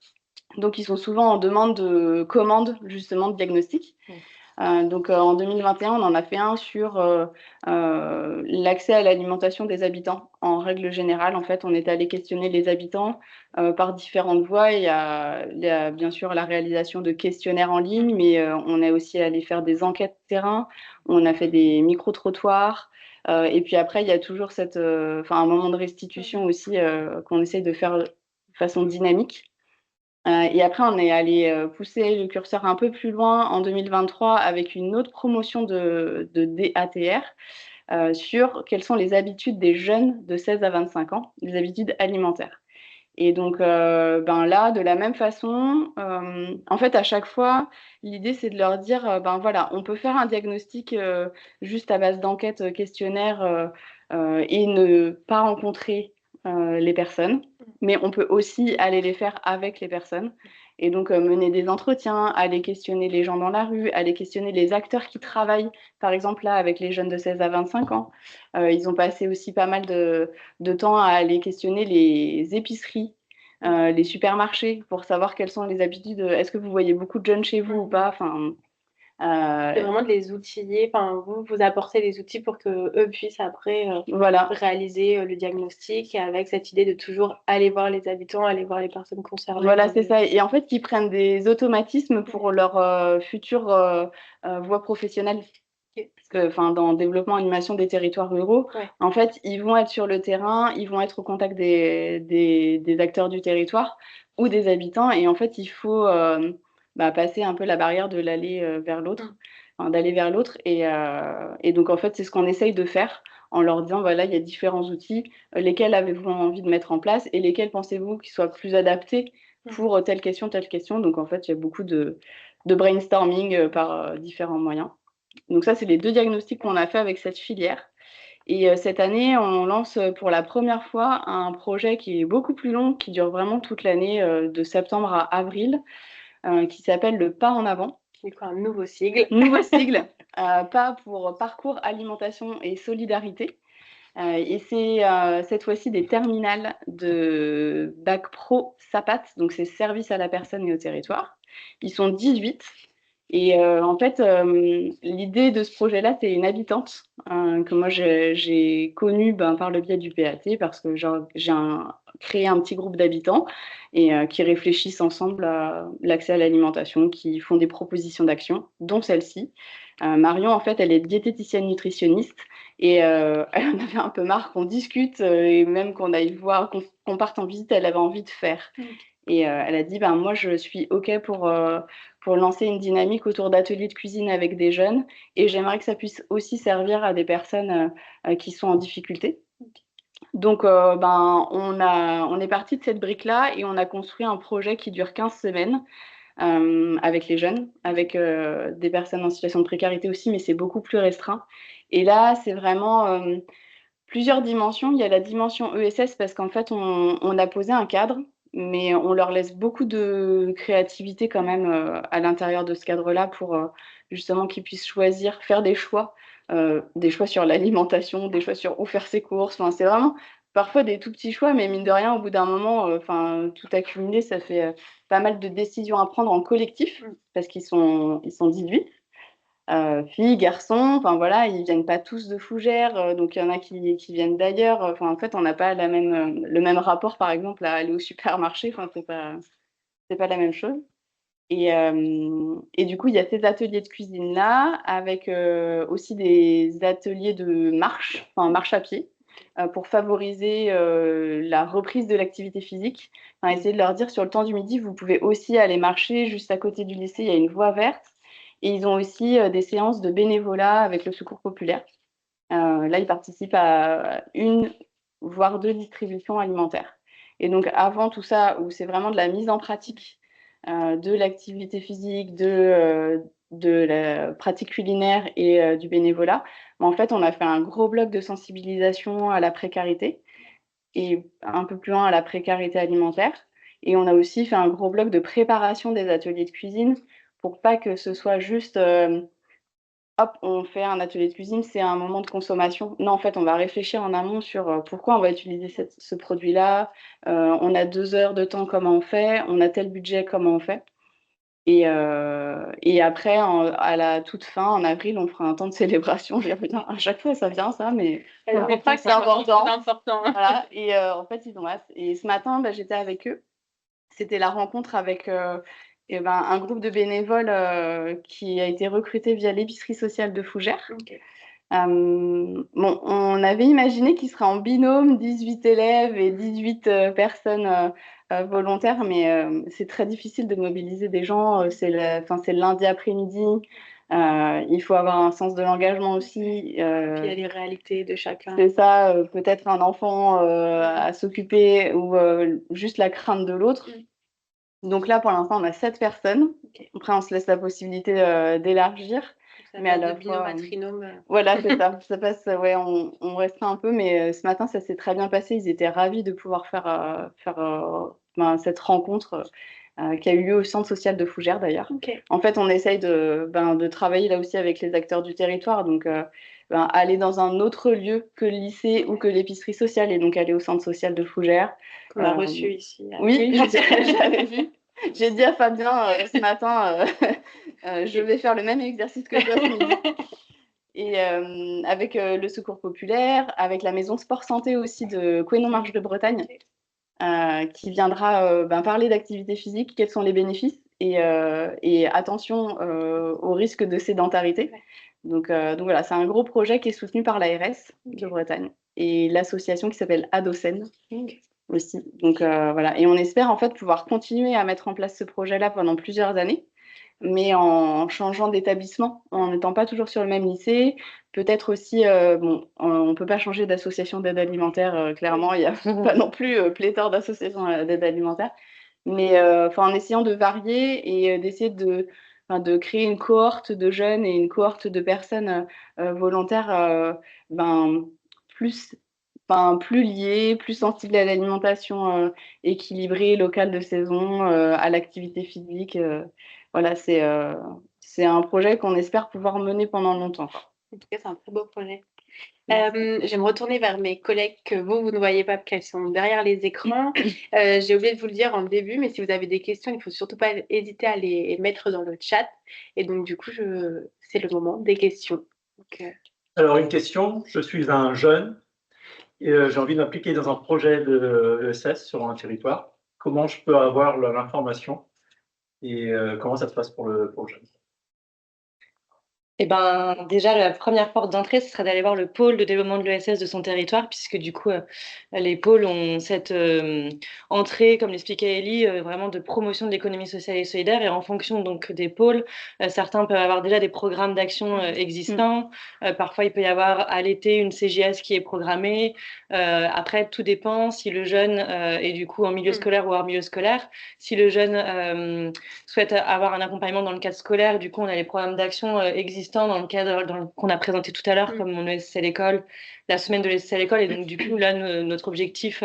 Donc, ils sont souvent en demande de commande, justement, de diagnostic. Donc, en 2021, on en a fait un sur l'accès à l'alimentation des habitants. En règle générale, en fait, on est allé questionner les habitants par différentes voies. Il y a bien sûr la réalisation de questionnaires en ligne, mais on est aussi allé faire des enquêtes terrain. On a fait des micro-trottoirs. Et puis après, il y a toujours un moment de restitution aussi qu'on essaye de faire de façon dynamique. Et après, on est allé pousser le curseur un peu plus loin en 2023 avec une autre promotion de DATR sur quelles sont les habitudes des jeunes de 16 à 25 ans, les habitudes alimentaires. Et donc là, de la même façon, en fait, à chaque fois, l'idée, c'est de leur dire, voilà, on peut faire un diagnostic juste à base d'enquête questionnaire et ne pas rencontrer les personnes, mais on peut aussi aller les faire avec les personnes. Et donc, mener des entretiens, aller questionner les gens dans la rue, aller questionner les acteurs qui travaillent, par exemple, là, avec les jeunes de 16 à 25 ans. Ils ont passé aussi pas mal de temps à aller questionner les épiceries, les supermarchés, pour savoir quelles sont les habitudes. Est-ce que vous voyez beaucoup de jeunes chez vous ou pas? C'est vraiment de les outiller, enfin, vous apportez les outils pour qu'eux puissent après Voilà. réaliser le diagnostic et avec cette idée de toujours aller voir les habitants, aller voir les personnes concernées. Voilà, c'est ça. Et en fait, qu'ils prennent des automatismes pour leur future voie professionnelle. Parce que, dans le développement animation des territoires ruraux, en fait, ils vont être sur le terrain, ils vont être au contact des acteurs du territoire ou des habitants. Et en fait, il faut passer un peu la barrière de l'aller vers l'autre, d'aller vers l'autre. Et donc, en fait, c'est ce qu'on essaye de faire en leur disant, voilà, il y a différents outils, lesquels avez-vous envie de mettre en place et lesquels pensez-vous qu'ils soient plus adaptés pour telle question, telle question. Donc, en fait, il y a beaucoup de brainstorming par différents moyens. Donc ça, c'est les 2 diagnostics qu'on a fait avec cette filière. Et cette année, on lance pour la première fois un projet qui est beaucoup plus long, qui dure vraiment toute l'année, de septembre à avril, qui s'appelle le Pas en avant. Du coup, un nouveau sigle. Nouveau sigle, Pas pour parcours alimentation et solidarité. Et c'est cette fois-ci des terminales de bac pro SAPAT, donc c'est service à la personne et au territoire. Ils sont 18. Et en fait, l'idée de ce projet-là, c'est une habitante que moi j'ai connue par le biais du PAT parce que j'ai créé un petit groupe d'habitants et qui réfléchissent ensemble à l'accès à l'alimentation, qui font des propositions d'action, dont celle-ci. Marion, en fait, elle est diététicienne nutritionniste et elle en avait un peu marre qu'on discute et même qu'on aille voir, qu'on parte en visite, elle avait envie de faire. Et elle a dit, moi, je suis OK pour lancer une dynamique autour d'ateliers de cuisine avec des jeunes et j'aimerais que ça puisse aussi servir à des personnes qui sont en difficulté. Donc, on est parti de cette brique-là et on a construit un projet qui dure 15 semaines avec les jeunes, avec des personnes en situation de précarité aussi, mais c'est beaucoup plus restreint. Et là, c'est vraiment plusieurs dimensions. Il y a la dimension ESS parce qu'en fait, on a posé un cadre, mais on leur laisse beaucoup de créativité quand même à l'intérieur de ce cadre-là pour justement qu'ils puissent choisir, faire des choix sur l'alimentation, des choix sur où faire ses courses. Enfin, c'est vraiment parfois des tout petits choix, mais mine de rien, au bout d'un moment, tout accumulé, ça fait pas mal de décisions à prendre en collectif parce qu'ils sont 18. Filles, garçons, voilà, ils viennent pas tous de Fougères, donc il y en a qui viennent d'ailleurs. En fait, on n'a pas le même rapport, par exemple, à aller au supermarché. C'est pas la même chose. Et du coup, il y a ces ateliers de cuisine-là, avec aussi des ateliers de marche à pied, pour favoriser la reprise de l'activité physique. Essayer de leur dire, sur le temps du midi, vous pouvez aussi aller marcher. Juste à côté du lycée, il y a une voie verte. Et ils ont aussi des séances de bénévolat avec le Secours populaire. Là, ils participent à 1 voire 2 distributions alimentaires. Et donc, avant tout ça, où c'est vraiment de la mise en pratique de l'activité physique, de la pratique culinaire et du bénévolat, en fait, on a fait un gros bloc de sensibilisation à la précarité et un peu plus loin à la précarité alimentaire. Et on a aussi fait un gros bloc de préparation des ateliers de cuisine pour pas que ce soit juste hop, on fait un atelier de cuisine, c'est un moment de consommation. Non, en fait, on va réfléchir en amont sur pourquoi on va utiliser ce produit-là. On a 2 heures de temps, comment on fait? On a tel budget, comment on fait? Et après, à la toute fin, en avril, on fera un temps de célébration. À chaque fois, ça vient, ça, mais je crois que c'est important. Voilà. Et en fait, ils ont hâte. Et ce matin, j'étais avec eux. C'était la rencontre avec un groupe de bénévoles qui a été recruté via l'épicerie sociale de Fougères. Okay. On avait imaginé qu'il serait en binôme, 18 élèves et 18 personnes volontaires, mais c'est très difficile de mobiliser des gens. C'est le lundi après-midi. Il faut avoir un sens de l'engagement aussi. Puis il y a les réalités de chacun. C'est ça, peut-être un enfant à s'occuper ou juste la crainte de l'autre. Donc là, pour l'instant, on a 7 personnes. Okay. Après, on se laisse la possibilité d'élargir. mais à passe la de binôme fois, à trinôme. voilà, c'est ça. Ça passe, ouais, on restreint un peu, mais ce matin, ça s'est très bien passé. Ils étaient ravis de pouvoir faire cette rencontre qui a eu lieu au centre social de Fougères, d'ailleurs. Ok. En fait, on essaye de travailler là aussi avec les acteurs du territoire, donc aller dans un autre lieu que le lycée ou que l'épicerie sociale, et donc aller au centre social de Fougères. Qu'on a reçu ici. Oui, j'avais vu. J'ai dit à Fabien ce matin, je vais faire le même exercice que toi ce midi. Et avec le Secours populaire, avec la maison Sport Santé aussi de Couesnon Marche de Bretagne, qui viendra parler d'activité physique, quels sont les bénéfices et attention au risque de sédentarité. Donc voilà, c'est un gros projet qui est soutenu par l'ARS de Bretagne et l'association qui s'appelle Adocène aussi. Donc voilà, et on espère en fait pouvoir continuer à mettre en place ce projet-là pendant plusieurs années, mais en changeant d'établissement, en n'étant pas toujours sur le même lycée. Peut-être aussi, on ne peut pas changer d'association d'aide alimentaire, clairement, il n'y a pas non plus pléthore d'associations d'aide alimentaire, mais en essayant de varier et d'essayer de créer une cohorte de jeunes et une cohorte de personnes volontaires plus, plus liées, plus sensibles à l'alimentation équilibrée, locale de saison, à l'activité physique. Voilà, c'est un projet qu'on espère pouvoir mener pendant longtemps. En tout cas, c'est un très beau projet. Je vais me retourner vers mes collègues que vous ne voyez pas parce qu'elles sont derrière les écrans. J'ai oublié de vous le dire en début, mais si vous avez des questions, il ne faut surtout pas hésiter à les mettre dans le chat. Et donc, du coup, c'est le moment des questions. Donc, Alors, une question. Je suis un jeune et j'ai envie d'impliquer dans un projet de l'ESS sur un territoire. Comment je peux avoir l'information et comment ça se passe pour le jeune? Eh ben, déjà, la première porte d'entrée, ce serait d'aller voir le pôle de développement de l'ESS de son territoire, puisque du coup, les pôles ont cette entrée, comme l'expliquait Ellie, vraiment de promotion de l'économie sociale et solidaire. Et en fonction donc des pôles, certains peuvent avoir déjà des programmes d'action existants. Parfois, il peut y avoir à l'été une CGS qui est programmée. Après, tout dépend si le jeune est du coup en milieu scolaire ou hors milieu scolaire. Si le jeune souhaite avoir un accompagnement dans le cadre scolaire, du coup, on a les programmes d'action existants dans le cadre qu'on a présenté tout à l'heure, comme mon ESS à l'école, la semaine de l'ESS à l'école. Et donc, du coup, là, notre objectif,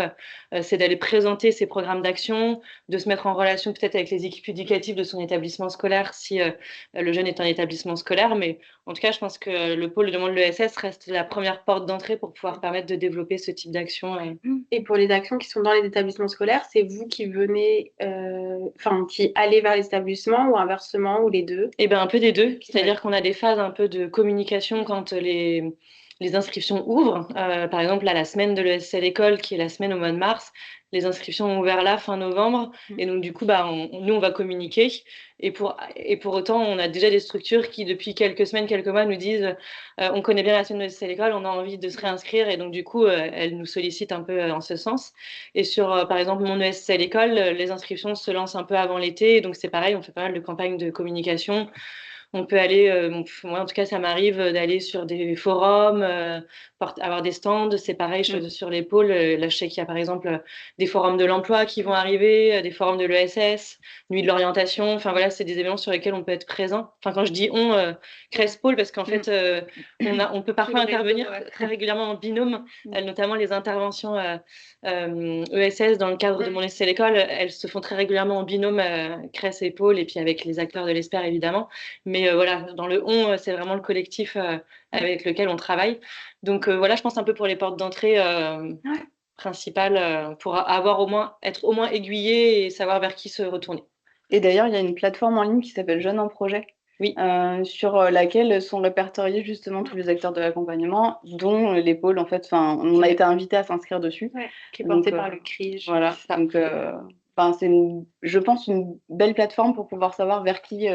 c'est d'aller présenter ces programmes d'action, de se mettre en relation peut-être avec les équipes éducatives de son établissement scolaire si le jeune est en établissement scolaire. Mais en tout cas, je pense que le pôle de demande de l'ESS reste la première porte d'entrée pour pouvoir permettre de développer ce type d'action. Et pour les actions qui sont dans les établissements scolaires, c'est vous qui venez, qui allez vers les établissements ou inversement, ou les deux? Eh bien, un peu des deux. C'est-à-dire qu'on a des phases un peu de communication quand les inscriptions ouvrent. Par exemple, là, la semaine de l'ESS à l'école, qui est la semaine au mois de mars, les inscriptions ont ouvert là, fin novembre. Et donc, du coup, nous, on va communiquer. Et pour autant, on a déjà des structures qui, depuis quelques semaines, quelques mois, nous disent on connaît bien la semaine de l'ESS à l'école, on a envie de se réinscrire. Et donc, du coup, elles nous sollicitent un peu en ce sens. Et sur, par exemple, mon ESS à l'école, les inscriptions se lancent un peu avant l'été. Et donc, c'est pareil, on fait pas mal de campagnes de communication. On peut aller, moi en tout cas, ça m'arrive d'aller sur des forums, avoir des stands. C'est pareil sur les pôles. Là, je sais qu'il y a par exemple des forums de l'emploi qui vont arriver, des forums de l'ESS, nuit de l'orientation. Enfin voilà, c'est des événements sur lesquels on peut être présent. Enfin, quand je dis Crespôle, parce qu'en fait, on peut parfois intervenir très régulièrement en binôme, notamment les interventions ESS dans le cadre de mon ESS à l'école. Elles se font très régulièrement en binôme, Cress et Pôle, et puis avec les acteurs de l'ESPER évidemment. Mais voilà, dans le c'est vraiment le collectif avec lequel on travaille. Donc voilà, je pense un peu pour les portes d'entrée principales, pour être au moins aiguillé et savoir vers qui se retourner. Et d'ailleurs, il y a une plateforme en ligne qui s'appelle Jeunes en projet, sur laquelle sont répertoriés justement tous les acteurs de l'accompagnement, dont les pôles. En fait, on a été invités à s'inscrire dessus. Qui est porté par le CRIJ. Voilà, donc c'est, je pense, une belle plateforme pour pouvoir savoir vers qui,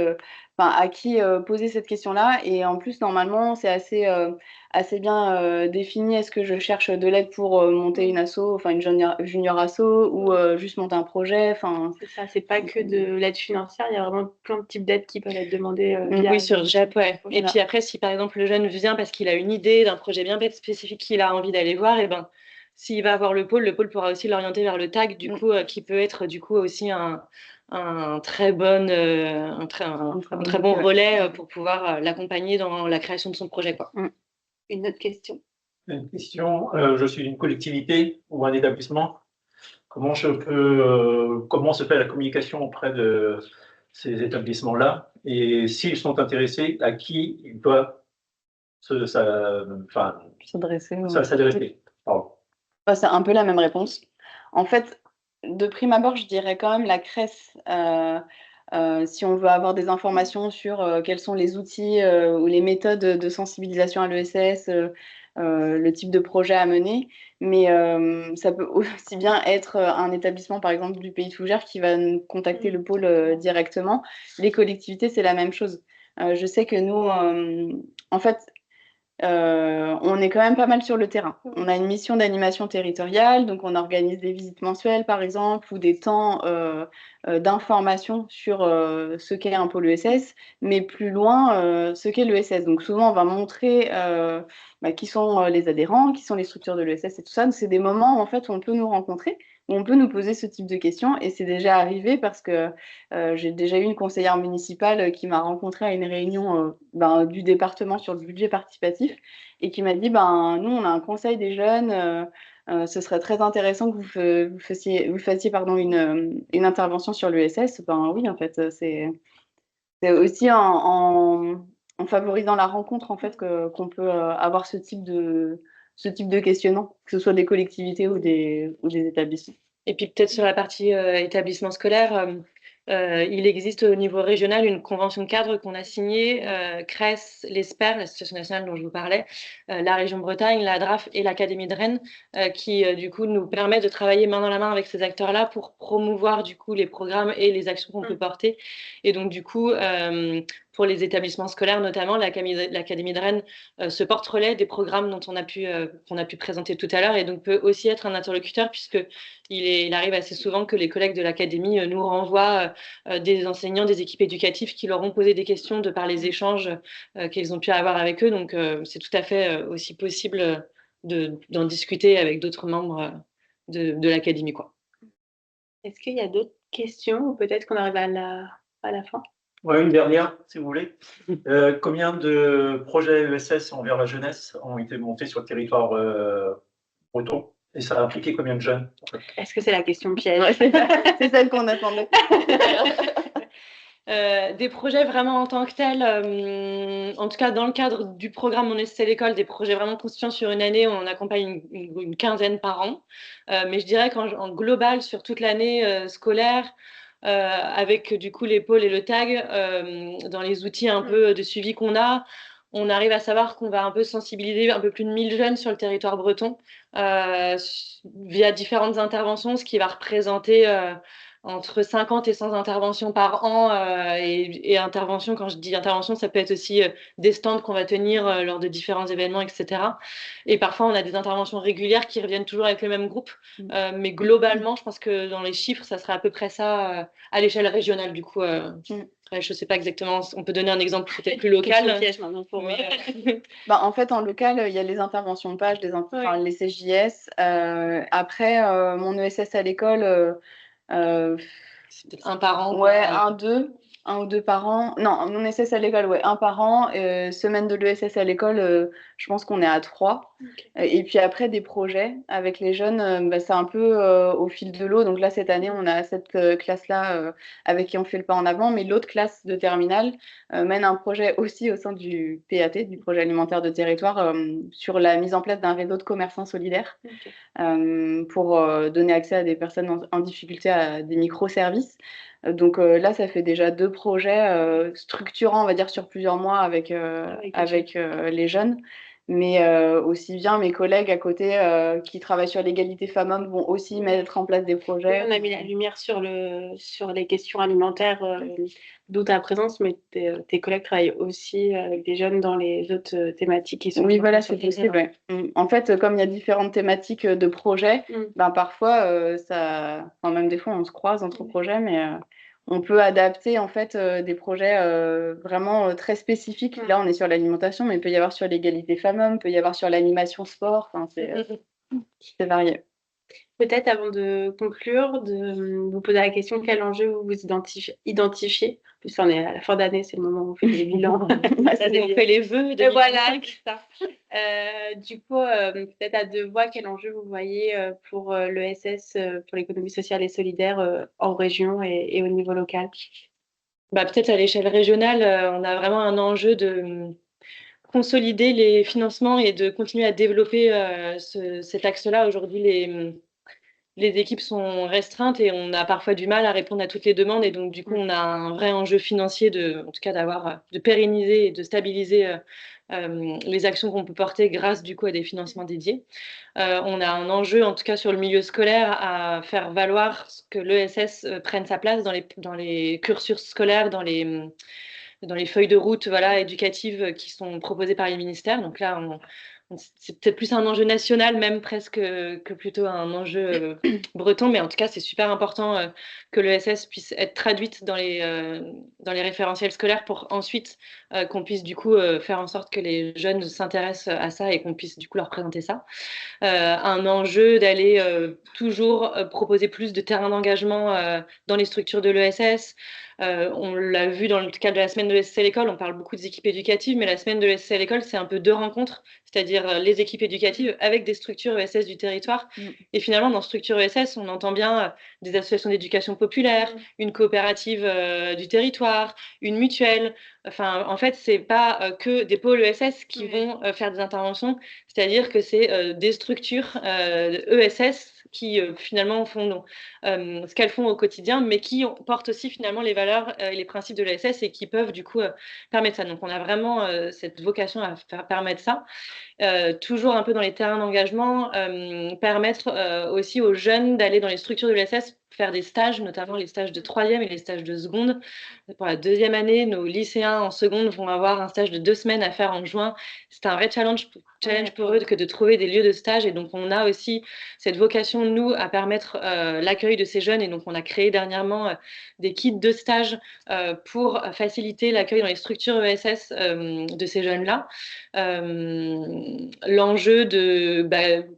à qui poser cette question-là. Et en plus, normalement, c'est assez bien défini. Est-ce que je cherche de l'aide pour monter une asso, une junior asso, ou juste monter un projet? C'est ça, c'est pas que de l'aide financière. Il y a vraiment plein de types d'aides qui peuvent être demandées. Oui, sur JEP, ouais. Voilà. Et puis après, si par exemple le jeune vient parce qu'il a une idée d'un projet bien spécifique qu'il a envie d'aller voir, s'il va avoir le pôle pourra aussi l'orienter vers le tag, du coup, qui peut être du coup aussi un très bon relais pour pouvoir l'accompagner dans la création de son projet, quoi. Une autre question. Une question, je suis une collectivité ou un établissement. Comment se fait la communication auprès de ces établissements-là? Et s'ils sont intéressés, à qui ils doivent s'adresser? Pardon. C'est un peu la même réponse. En fait, de prime abord, je dirais quand même la CRES. Si on veut avoir des informations sur quels sont les outils ou les méthodes de sensibilisation à l'ESS, le type de projet à mener. Mais ça peut aussi bien être un établissement, par exemple, du Pays de Fougères qui va nous contacter le pôle directement. Les collectivités, c'est la même chose. Je sais que nous, en fait, on est quand même pas mal sur le terrain. On a une mission d'animation territoriale, donc on organise des visites mensuelles, par exemple, ou des temps d'information sur ce qu'est un pôle ESS, mais plus loin, ce qu'est l'ESS. Donc souvent, on va montrer qui sont les adhérents, qui sont les structures de l'ESS et tout ça. Donc, c'est des moments, en fait, où on peut nous rencontrer, où on peut nous poser ce type de questions. Et c'est déjà arrivé parce que j'ai déjà eu une conseillère municipale qui m'a rencontrée à une réunion du département sur le budget participatif et qui m'a dit, nous, on a un conseil des jeunes, ce serait très intéressant que vous fassiez une intervention sur l'ESS. Oui, en fait, c'est aussi en favorisant la rencontre, en fait, qu'on peut avoir ce type de questionnement, que ce soit des collectivités ou des établissements. Et puis peut-être sur la partie établissement scolaire, il existe au niveau régional une convention de cadre qu'on a signée, CRES, l'ESPER, l'Association nationale dont je vous parlais, la région Bretagne, la DRAF et l'Académie de Rennes, qui du coup nous permet de travailler main dans la main avec ces acteurs-là pour promouvoir du coup les programmes et les actions qu'on peut porter. Et donc du coup, pour les établissements scolaires notamment, l'Académie de Rennes se porte relais des programmes dont qu'on a pu présenter tout à l'heure et donc peut aussi être un interlocuteur puisque il arrive assez souvent que les collègues de l'académie nous renvoient des enseignants, des équipes éducatives qui leur ont posé des questions de par les échanges qu'ils ont pu avoir avec eux. Donc, c'est tout à fait aussi possible d'en discuter avec d'autres membres de l'académie, quoi. Est-ce qu'il y a d'autres questions ou peut-être qu'on arrive à la fin? Ouais, une dernière, si vous voulez. Combien de projets ESS envers la jeunesse ont été montés sur le territoire breton? Et ça a impliqué combien de jeunes, en fait? Est-ce que c'est la question piège? C'est celle qu'on attendait. Des projets vraiment en tant que tels, en tout cas dans le cadre du programme On est à l'école, des projets vraiment constituants sur une année, on accompagne une quinzaine par an. Mais je dirais qu'en global, sur toute l'année scolaire, avec du coup les pôles et le tag, dans les outils un peu de suivi qu'on a, on arrive à savoir qu'on va un peu sensibiliser un peu plus de 1000 jeunes sur le territoire breton via différentes interventions, ce qui va représenter entre 50 et 100 interventions par an. Et interventions, quand je dis intervention, ça peut être aussi des stands qu'on va tenir lors de différents événements, etc. Et parfois, on a des interventions régulières qui reviennent toujours avec le même groupe. Mais globalement, je pense que dans les chiffres, ça serait à peu près ça à l'échelle régionale, du coup. Je ne sais pas exactement, on peut donner un exemple peut-être plus local. Piège maintenant pour en fait, en local, il y a les interventions de page, les CJS. Après, mon ESS à l'école, c'est peut-être un par an. Ouais, un ou deux par an. Non, mon ESS à l'école, ouais, un par an. Semaine de l'ESS à l'école, je pense qu'on est à 3. Okay. Et puis après, des projets avec les jeunes, c'est un peu au fil de l'eau. Donc là, cette année, on a cette classe-là avec qui on fait le pas en avant. Mais l'autre classe de terminale mène un projet aussi au sein du PAT, du projet alimentaire de territoire, sur la mise en place d'un réseau de commerçants solidaires pour donner accès à des personnes en difficulté à des microservices. Donc là, ça fait déjà 2 projets structurants, on va dire, sur plusieurs mois avec les jeunes. Mais aussi bien mes collègues à côté qui travaillent sur l'égalité femmes-hommes vont aussi mettre en place des projets. On a mis la lumière sur les questions alimentaires, d'où ta présence, mais tes collègues travaillent aussi avec des jeunes dans les autres thématiques qui sont... Oui, voilà, c'est possible. Ouais. En fait, comme il y a différentes thématiques de projets, parfois, même des fois, on se croise entre projets, mais... on peut adapter en fait des projets vraiment très spécifiques. Là, on est sur l'alimentation, mais il peut y avoir sur l'égalité femmes-hommes, il peut y avoir sur l'animation sport. C'est varié. Peut-être avant de conclure, de vous poser la question quel enjeu vous vous identifiez. En plus, on est à la fin d'année, c'est le moment où on fait les bilans. On fait les vœux de Et voilà, c'est ça. Du coup, peut-être à deux voix, quel enjeu vous voyez pour l'ESS, pour l'économie sociale et solidaire en région et au niveau local? Peut-être à l'échelle régionale, on a vraiment un enjeu de consolider les financements et de continuer à développer cet axe-là. Aujourd'hui, les équipes sont restreintes et on a parfois du mal à répondre à toutes les demandes. Et donc, du coup, on a un vrai enjeu financier en tout cas, de pérenniser et de stabiliser les actions qu'on peut porter grâce, du coup, à des financements dédiés. On a un enjeu, en tout cas, sur le milieu scolaire, à faire valoir que l'ESS prenne sa place dans les cursus scolaires, dans les feuilles de route, voilà, éducatives qui sont proposées par les ministères. Donc là, c'est peut-être plus un enjeu national, même presque que plutôt un enjeu breton, mais en tout cas, c'est super important que l'ESS puisse être traduite dans les référentiels scolaires pour ensuite qu'on puisse du coup faire en sorte que les jeunes s'intéressent à ça et qu'on puisse du coup leur présenter ça. Un enjeu d'aller toujours proposer plus de terrains d'engagement dans les structures de l'ESS. On l'a vu dans le cadre de la semaine de l'ESS à l'école, on parle beaucoup des équipes éducatives, mais la semaine de l'ESS à l'école, c'est un peu deux rencontres, c'est-à-dire les équipes éducatives avec des structures ESS du territoire. Et finalement, dans structure ESS, on entend bien des associations d'éducation populaire, une coopérative du territoire, une mutuelle. Enfin, en fait, c'est pas que des pôles ESS qui vont faire des interventions, c'est-à-dire que c'est des structures ESS qui finalement font ce qu'elles font au quotidien, mais qui portent aussi finalement les valeurs et les principes de l'ESS et qui peuvent du coup permettre ça. Donc on a vraiment cette vocation à permettre ça. Toujours un peu dans les terrains d'engagement, permettre aussi aux jeunes d'aller dans les structures de l'ESS, faire des stages, notamment les stages de 3e et les stages de seconde. Pour la 2e année, nos lycéens en seconde vont avoir un stage de 2 semaines à faire en juin. C'est un vrai challenge pour eux que de trouver des lieux de stage. Et donc, on a aussi cette vocation, nous, à permettre l'accueil de ces jeunes. Et donc, on a créé dernièrement des kits de stage pour faciliter l'accueil dans les structures ESS de ces jeunes-là. L'enjeu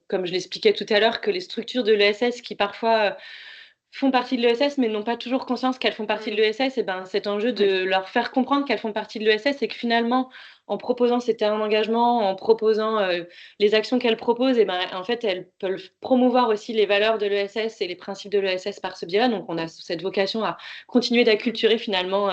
comme je l'expliquais tout à l'heure, que les structures de l'ESS qui parfois font partie de l'ESS mais n'ont pas toujours conscience qu'elles font partie de l'ESS, et cet enjeu de leur faire comprendre qu'elles font partie de l'ESS et que finalement, en proposant ces terrains d'engagement, en proposant les actions qu'elles proposent, en fait, elles peuvent promouvoir aussi les valeurs de l'ESS et les principes de l'ESS par ce biais-là. Donc, on a cette vocation à continuer d'acculturer finalement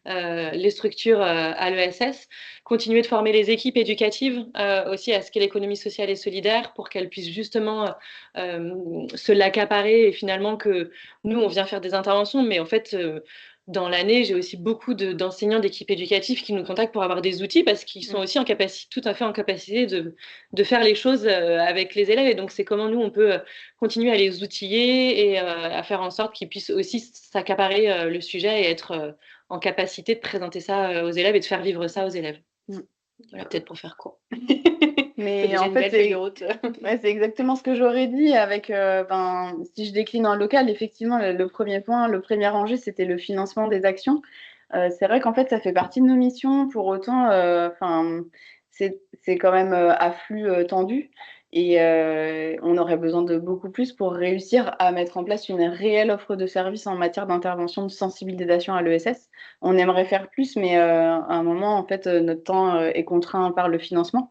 les structures à l'ESS, continuer de former les équipes éducatives aussi à ce qu'est l'économie sociale et solidaire pour qu'elles puissent justement se l'accaparer et finalement que nous, on vient faire des interventions, mais en fait, dans l'année, j'ai aussi beaucoup d'enseignants d'équipes éducatives qui nous contactent pour avoir des outils parce qu'ils sont aussi tout à fait en capacité de faire les choses avec les élèves. Et donc, c'est comment nous, on peut continuer à les outiller et à faire en sorte qu'ils puissent aussi s'accaparer le sujet et être en capacité de présenter ça aux élèves et de faire vivre ça aux élèves. Voilà, peut-être pour faire court. Mais en fait, c'est exactement ce que j'aurais dit avec, si je décline en local, effectivement, le premier point, le premier enjeu, c'était le financement des actions. C'est vrai qu'en fait, ça fait partie de nos missions. Pour autant, c'est quand même à flux tendu. Et on aurait besoin de beaucoup plus pour réussir à mettre en place une réelle offre de service en matière d'intervention de sensibilisation à l'ESS. On aimerait faire plus, mais à un moment, en fait, notre temps est contraint par le financement.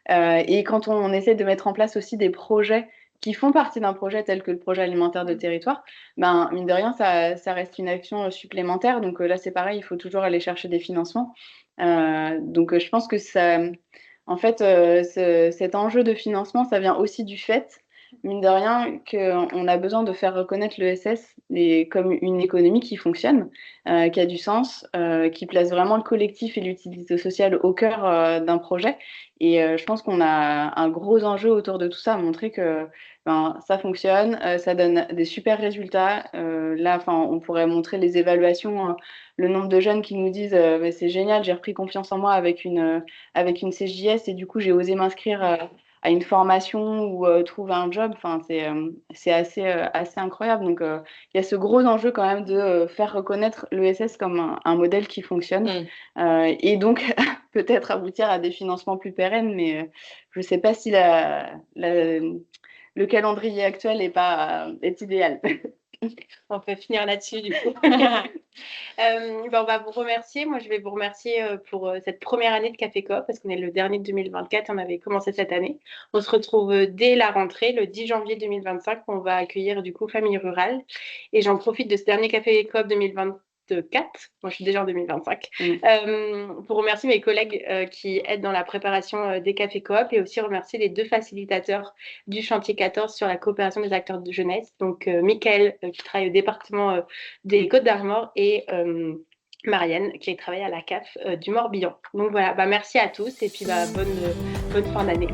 Et quand on essaie de mettre en place aussi des projets qui font partie d'un projet tel que le projet alimentaire de territoire, mine de rien, ça reste une action supplémentaire. Donc là, c'est pareil, il faut toujours aller chercher des financements. Donc je pense que ça, en fait, cet enjeu de financement, ça vient aussi du fait, mine de rien, qu'on a besoin de faire reconnaître l'ESS comme une économie qui fonctionne, qui a du sens, qui place vraiment le collectif et l'utilité sociale au cœur d'un projet. Et je pense qu'on a un gros enjeu autour de tout ça, montrer que ça fonctionne, ça donne des super résultats. Là, on pourrait montrer les évaluations, le nombre de jeunes qui nous disent c'est génial, j'ai repris confiance en moi avec une CJS et du coup j'ai osé m'inscrire à une formation ou trouver un job. Enfin, c'est assez incroyable. Donc il y a ce gros enjeu quand même de faire reconnaître l'ESS comme un modèle qui fonctionne et donc peut-être aboutir à des financements plus pérennes, mais je ne sais pas si le calendrier actuel est idéal. On peut finir là-dessus, du coup. On va vous remercier. Moi, je vais vous remercier pour cette première année de Café Coop, parce qu'on est le dernier de 2024, on avait commencé cette année. On se retrouve dès la rentrée, le 10 janvier 2025, où on va accueillir du coup Famille Rurale. Et j'en profite de ce dernier Café Coop 2024. Moi, je suis déjà en 2025. Pour remercier mes collègues qui aident dans la préparation des cafés coop, et aussi remercier les 2 facilitateurs du chantier 14 sur la coopération des acteurs de jeunesse. Donc, Mickaël, qui travaille au département des Côtes-d'Armor, et Marianne, qui travaille à la CAF du Morbihan. Donc voilà, merci à tous, et puis bonne fin d'année.